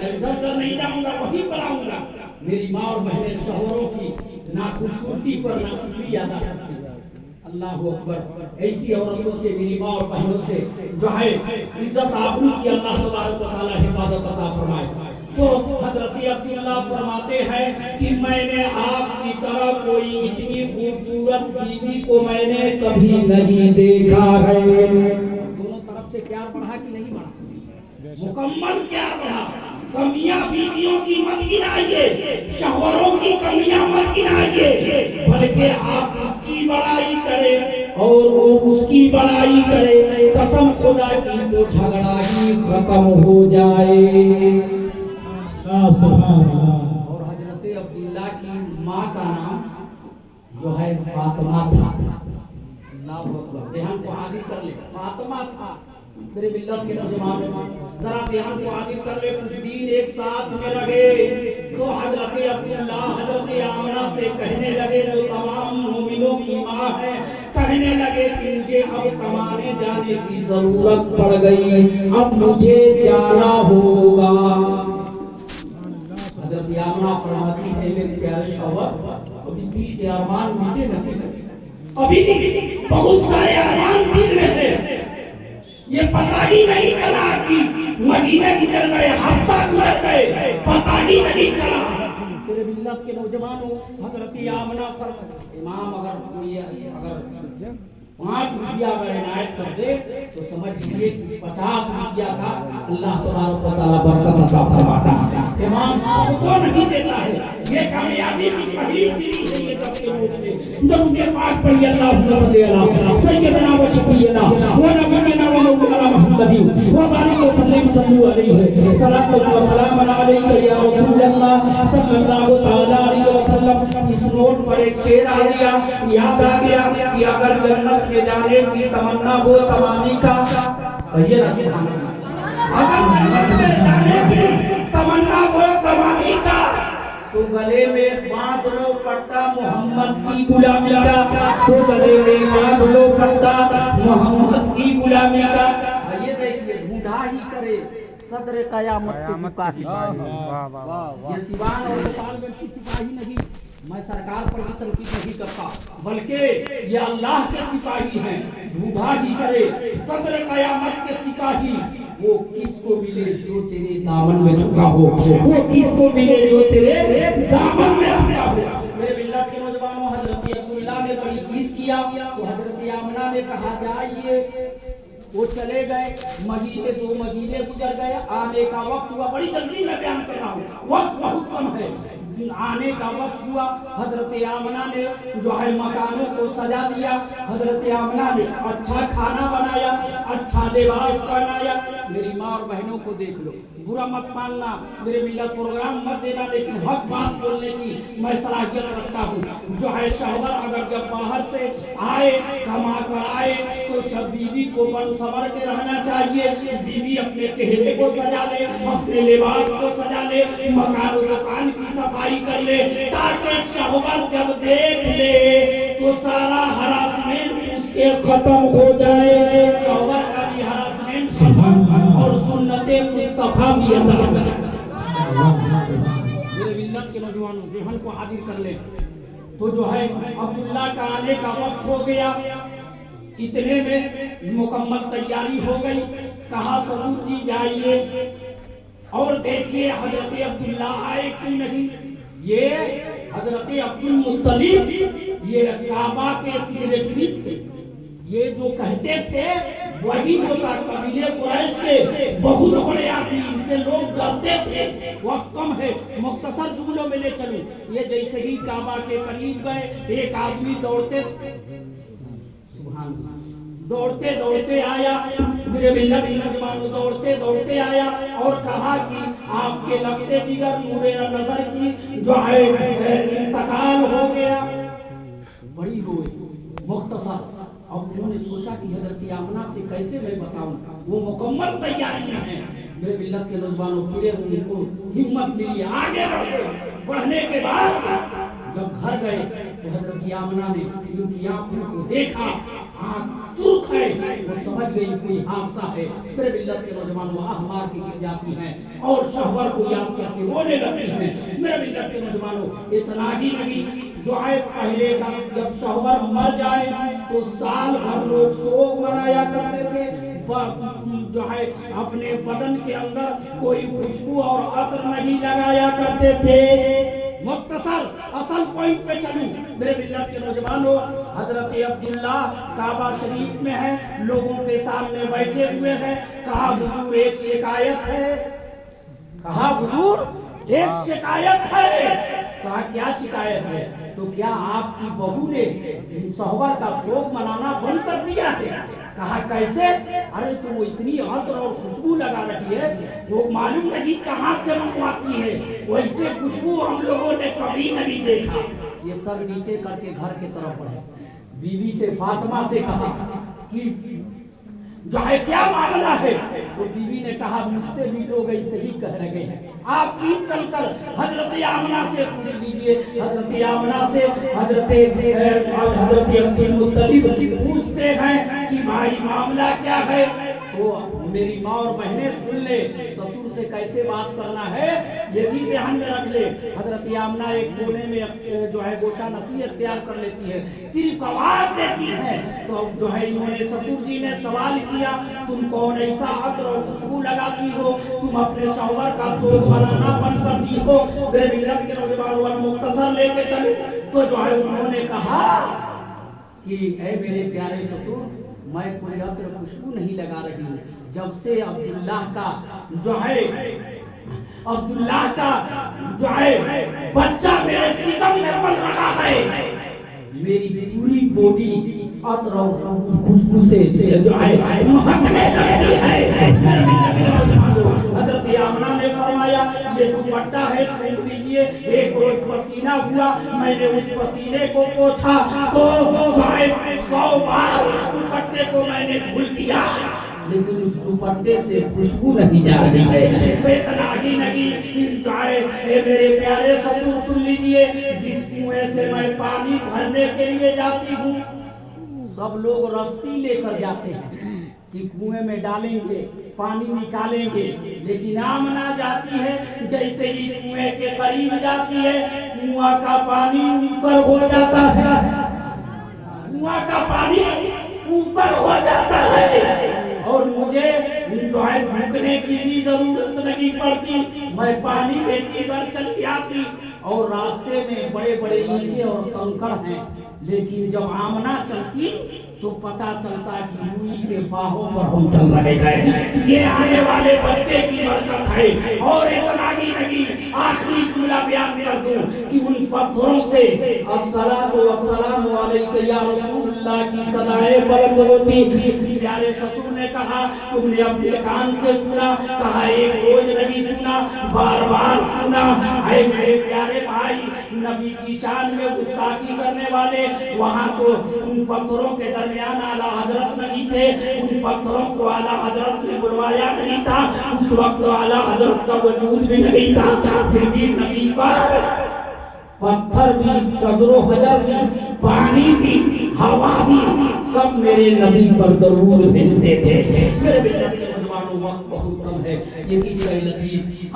मैं इधर उधर नहीं जाऊंगा, वहीं पर आऊंगा। मेरी माँ और बहनें शोहरों की ना खूबसूरती पर ना शुक्रिया अदा करती है। अल्लाह अकबर। ऐसी औरतों से, मेरी माँ और बहनों से जो है इज्जत आबरू की अल्लाह तबारक व तआला हिफाजत अता फरमाए। तो हजरत अब्दुल्ला फरमाते हैं कि मैंने आपकी तरह कोई इतनी खूबसूरत बीवी को मैंने कभी नहीं देखा है। दोनों तरफ से प्यार बढ़ा कि नहीं बढ़ा? मुकम्मल प्यार बढ़ा। कमियां बीवियों की मत गिनाइए, शौहरों की कमियां मत गिनाइए, बल्कि आप उसकी बड़ाई करें और वो उसकी बड़ाई करे। कसम खुदा की तो झगड़ा ही खत्म हो जाए। और हजरत अब्दुल्ला की माँ का नाम जो है फातिमा था। अल्लाह अकबर। ध्यान को हाजिर कर ले, फातिमा था। मेरे मिल्लत के नौजवानों, जरा ध्यान को हाजिर कर ले। कुछ दिन एक साथ में रहे तो हजरत अब्दुल्ला हजरत आमना से कहने लगे, जो तमाम मोमिनों की माँ है, कहने लगे कि मुझे अब कमाने जाने की जरूरत पड़ गई, अब मुझे जाना होगा। हजरत आमना फरमाती है, मेरे प्यारे शौहर, अभी दिल के अरमान मीठे नहीं, अभी बहुत सारे अरमान दिल में है। ये पता ही नहीं चला कि महीने गुजर गए, हफ्ता गुजर गए, पता ही नहीं चला। तेरे मिल्लत के नौजवानों, हजरत आमना फरमाते, इमाम अगर कोई अगर 5 रुपया अगर इनायत कर दे तो समझ लीजिए कि 50 रुपया का अल्लाह तबारक व तआला बरकत अता फरमाता है। इमाम सबको नहीं देता है। ये कामयाबी की पहली सीढ़ी है। ये सबके मुंह से जब उनके पास पड़ी, अल्लाहुम्मा सल्ली अला सय्यदना व शफीना व नबीना व मौलाना मुहम्मदिन व बारिक व सल्लु अलैहि सलातु व सलाम अलैका या रसूलल्लाह सल्लल्लाहु तआला अलैहि व सल्लम। इस नोट पर एक शेर आ गया, याद आ गया कि अगर जन्नत में जाने की तमन्ना हो तमानी का, कहिए ना सुभान अल्लाह। अगर जन्नत में जाने की तमन्ना हो तमानी का, तो गले में बांध लो पट्टा मोहम्मद की गुलामी का, तो गले में बांध लो पट्टा मोहम्मद की गुलामी का। ये देखिए, बूढ़ा ही करे सदर कयामत के सिपाही। ये सिवान और गोपालगंज की सिपाही नहीं, मैं सरकार पर भी तनकीद नहीं करता, बल्कि ये अल्लाह के सिपाही हैं। बूढ़ा ही करे सदर कयामत के सिपाही। वो किसको मिले जो तेरे दामन में छुपा हो, वो किसको मिले जो तेरे दामन में छुपा हो। मेरे मिल्लत के नौजवानों, हजरत अब्दुल्ला ने बड़ी जीत किया तो हजरत आमना ने कहा जाइए। वो चले गए, महीने 2 महीने गुजर गए, आने का वक्त हुआ। बड़ी जल्दी में बयान कर रहा हूँ, वक्त बहुत कम है। आने का वक्त हुआ, हजरत आमना ने जो है मकानों को सजा दिया। हजरत आमना ने अच्छा खाना बनाया, अच्छा लिबास पहनाया। मेरी माँ और बहनों को देख लो, बुरा मत मानना, मेरे मिल्लत प्रोग्राम मत देना, लेकिन हक बात बोलने की मैं सलाहियत रखता हूँ। जो है शौहर अगर जब बाहर से आए, कमा कर आए, तो सब बीवी को बन संवर के रहना चाहिए। बीवी अपने चेहरे को सजा ले, अपने लिबास को सजा ले, मकान और दुकान की सफाई कर ले, ताकि शौहर जब देख ले तो सारा हरासमेंट उसके खत्म हो जाए। शौहर का भी हरासमेंट खत्म और सुन्नते मुस्तफा भी अदा हो जाए। मेरे मिल्लत के नौजवानों, जहन को हाजिर कर ले। तो जो है अब्दुल्ला का आने का वक्त हो गया। इतने में मुकम्मल तैयारी हो गई। कहा ससुर जी जाइए और देखिए हजरत अब्दुल्ला आए क्यों नहीं। ये हजरत अब्दुल मुत्तलिब, ये काबा के सेक्रेटरी थे। ये जो कहते थे वही होता। कबीले कुरैश के बहुत बड़े आदमी, इनसे लोग डरते थे। वक्त कम है, मुख्तसर जुमलों में ले चलूं। ये जैसे ही काबा के करीब गए, एक आदमी दौड़ते दौड़ते आया। मेरे मिल्लत के नौजवानों, दौड़ते दौड़ते आया और कहा कि आपके लगते जिगर नूरे नजर की जो है इंतकाल हो गया। बड़ी हुई मुख्तसर। अब उन्होंने सोचा कि हजरत आमना से कैसे मैं बताऊं, वो मुकम्मल तैयारियां हैं। मेरे मिल्लत के नौजवानों, फिर उनको हिम्मत मिली, आगे बढ़े। बढ़ने के बाद जब घर गए तो हजरत आमना ने उनकी आंखों को देखा। आँख सुर्ख है, वो समझ गई कोई हादसा है। मेरे मिल्लत के नौजवान आह मार के गिर जाती हैं और शहवर को याद करके रोने लगती हैं। मेरे मिल्लत के नौजवानों, इतना ही नहीं, जो है पहले का जब शहवर मर जाए तो साल भर लोग शोक मनाया करते थे। जो है अपने बदन के अंदर कोई खुशबू और अतर नहीं लगाया करते थे। मुख्तसर असल पॉइंट पे चलूं मेरे मिल्लत के नौजवानों, हजरत अब्दुल्ला काबा शरीफ में है, लोगों के सामने बैठे हुए हैं। कहा हुजूर एक शिकायत है। कहा हुजूर एक शिकायत है। कहा क्या शिकायत है? तो क्या आपकी बहू ने शहवर का शोक मनाना बंद कर दिया है? कहा कैसे? अरे तो वो इतनी अतर और खुशबू लगा रही है, वो मालूम नहीं कहाँ से मंगवाती है, वैसे खुशबू हम लोगों ने कभी नहीं देखा। ये सब नीचे करके घर के तरफ बढ़े। बीवी से फातिमा से कहा कि जो है क्या मामला है? तो बीवी ने कहा मुझसे भी लोग ऐसे ही कह रहे हैं। आप भी चलकर हजरत आमना से पूछ लीजिए। हजरत आमना से हजरत अब्दुल मुत्तलिब पूछते हैं कि भाई मामला क्या है? तो मेरी माँ और बहनें सुन ले, ससुर से कैसे बात करना है ये भी ध्यान में रख ले। हजरत आमना एक कोने में जो है गोशा नसी अख्तियार कर लेती है, सिर्फ आवाज देती है। तो जो है इन्होंने ससुर जी ने सवाल किया, तुम कौन ऐसा अतर और खुशबू लगाती हो, तुम अपने शौहर का शोक मनाना बंद करती हो? मेरे मिल्लत के नौजवान मुख्तसर लेके चले तो जो है उन्होंने कहा कि ऐ मेरे प्यारे ससुर, मैं कोई अतर खुशबू नहीं लगा रही हूँ। जब से अब्दुल्लाह का जो है बच्चा मेरे सितम में पल रहा है, मेरी पूरी बॉडी अतर और खुशबू से जो है महकने लगती है। हजरत आमना ने फरमाया ये दुपट्टा है, सूख लीजिए। एक रोज पसीना हुआ, मैंने उस पसीने को पोंछा तो 100 बार उस दुपट्टे को मैंने धुल दिया, लेकिन उस दुपट्टे से खुशबू नहीं जा रही है। इतना ही नहीं जाए मेरे प्यारे ससुर सुन लीजिए, जिस कुएं से मैं पानी भरने के लिए जाती हूँ, सब लोग रस्सी लेकर जाते हैं कि कुएं में डालेंगे पानी निकालेंगे, लेकिन आमना जाती है, जैसे ही कुएं के करीब जाती है कुआं का पानी ऊपर हो जाता है, कुआं का पानी ऊपर हो जाता है और मुझे जो है झुकने की भी जरूरत नहीं पड़ती, मैं पानी लेती कर चली आती। और रास्ते में बड़े बड़े ईंटें और कंकड़ हैं, लेकिन जब आमना चलती तो पता चलता कि रूई के बाहों पर हम चल रहे हैं। ये आने वाले बच्चे की बरकत है। और इतना ही नहीं, आखिरी जुमला बयान कर दूं कि उन पत्थरों से अस्सलातु वस्सलामु अलैका या रसूलुल्लाह की सदाएं बुलंद होती। प्यारे ससुर ने कहा तुमने अपने कान से सुना? कहा एक रोज नहीं सुना, बार बार सुना। ऐ मेरे प्यारे भाई, नबी की शान में गुस्ताखी करने वाले, वहाँ तो उन पत्थरों के दरमियान आला हजरत नहीं थे, उन पत्थरों को आला हजरत ने बुलवाया नहीं था, उस वक्त आला हजरत का वजूद भी नहीं था, फिर भी नबी पर पत्थर भी, सदरो हजर भी, पानी भी, हवा भी, सब मेरे नबी पर दरूद भेजते थे। मेरे बेटे के नौजवानों, वक्त बहुत कम है, ये किसी लतीफ